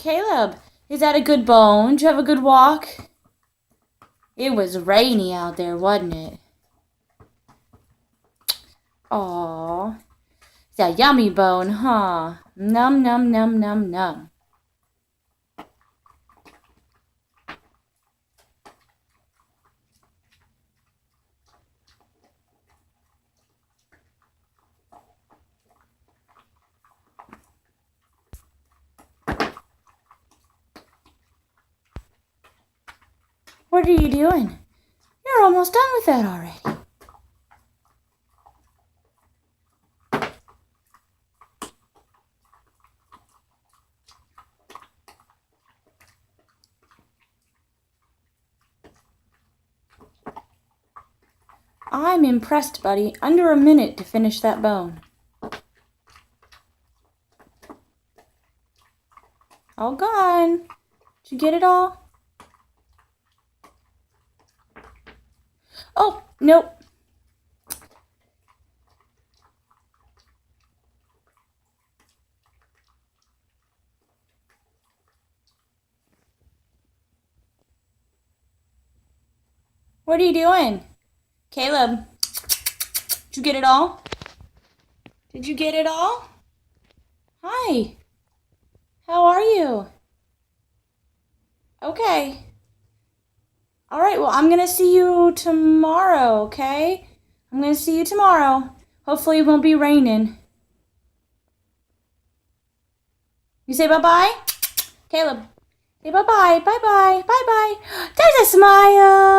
Caleb, is that a good bone? Did you have a good walk? It was rainy out there, wasn't it? Aww. It's a yummy bone, huh? Num, num, num, num, num. What are you doing? You're almost done with that already. I'm impressed, buddy. Under a minute to finish that bone. All gone. Did you get it all? Oh, nope. What are you doing? Caleb, did you get it all? Did you get it all? Hi. How are you? Okay. All right, well, I'm going to see you tomorrow, okay? I'm going to see you tomorrow. Hopefully it won't be raining. You say bye-bye? Caleb, say bye-bye, bye-bye, bye-bye. There's a smile.